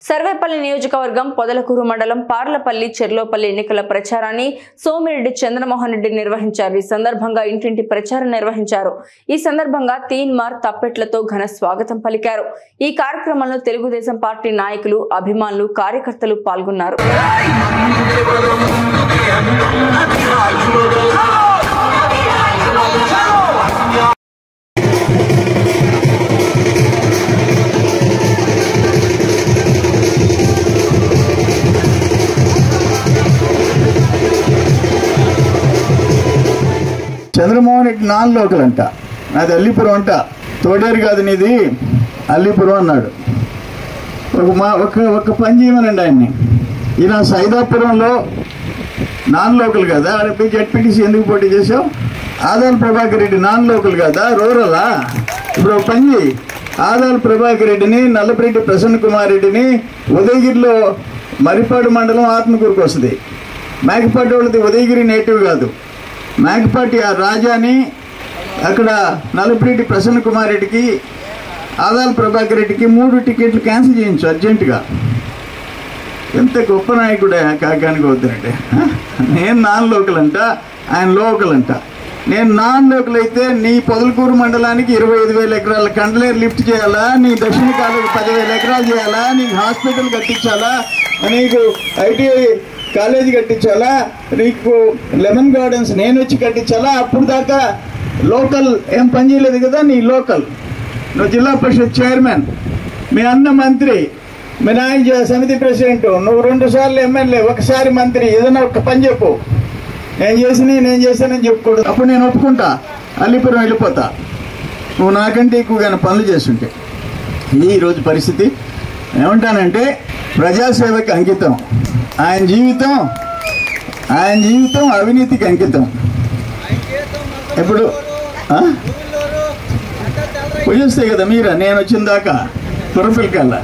సర్వేపల్లి నియోజకవర్గం పొదలకూరు మండలం పార్లపల్లి చెర్లోపల్లి ఎన్నికల ప్రచారాన్ని సోమిరెడ్డి చంద్రమోహన్ రెడ్డి నిర్వహించారు. ఈ సందర్భంగా ఇంటింటి ప్రచారం నిర్వహించారు. ఈ సందర్భంగా తీన్మార్ తప్పెట్లతో ఘన స్వాగతం పలికారు. ఈ కార్యక్రమంలో తెలుగుదేశం పార్టీ నాయకులు, అభిమానులు, కార్యకర్తలు పాల్గొన్నారు. చంద్రమోహన్ రెడ్డి నాన్ లోకల్ అంట, నాది అల్లీపురం అంట. తోడేరు కాదు నీది, అల్లీపురం అన్నాడు. ఒక పని చేయమనండి ఆయన్ని. ఈయన సైదాపురంలో నాన్ లోకల్ కదా, ఆడపై జడ్పీటీసీ ఎందుకు పోటీ చేసావు? ఆదాల ప్రభాకర్ రెడ్డి నాన్ లోకల్ కదా, రూరలా? ఇప్పుడు ఒక పని చేయి, ఆదాల ప్రభాకర్ రెడ్డిని, నల్లపరెడ్డి ప్రసన్న కుమార్ రెడ్డిని ఉదయగిరిలో మరిపాడు మండలం ఆత్మకూరుకు వస్తుంది. మేకపాటి వాళ్ళది ఉదయగిరి నేటివ్ కాదు, మేకపాటి ఆ రాజాని అక్కడ నల్లపరెడ్డి ప్రసన్న కుమార్ రెడ్డికి, ఆదాల ప్రభాకర్ రెడ్డికి 3 టికెట్లు క్యాన్సిల్ చేయించు అర్జెంటుగా. ఎంత గొప్ప నాయకుడే కాకానికి వద్దంటే. నేను నాన్ లోకల్ అంట, ఆయన లోకల్ అంట. నేను నాన్ లోకల్ అయితే నీ పొదలకూరు మండలానికి 25,000 ఎకరాల కండలేరు లిఫ్ట్ చేయాలా, నీ దక్షిణ కాలేజీ 10,000 ఎకరాలు చేయాలా, నీకు హాస్పిటల్ కట్టించాలా, నీకు ఐటీఐ కాలేజీ కట్టించాలా, నీకు లెమన్ గార్డెన్స్ నేను వచ్చి కట్టించాలా? అప్పుడు దాకా లోకల్ ఏం పని చేయలేదు కదా. నీ లోకల్, నువ్వు జిల్లా పరిషత్ చైర్మన్, మీ అన్న మంత్రి, మీ నాయన సమితి ప్రెసిడెంట్, నువ్వు 2 సార్లు ఎమ్మెల్యే, ఒకసారి మంత్రి. ఏదైనా ఒక పని చెప్పు, నేను చేశానని చెప్పుకోడు. అప్పుడు నేను ఒప్పుకుంటా, అల్లీపురం వెళ్ళిపోతా, నువ్వు నాకంటే ఎక్కువగానే పనులు చేస్తుంటే. ఇది ఈరోజు పరిస్థితి. ఏమంటానంటే ప్రజాసేవకి అంకితం. ఆయన జీవితం అవినీతికి అంకితం. ఎప్పుడు పూజిస్తే కదా మీరా నేను వచ్చిన దాకా పురపిల్కల్లా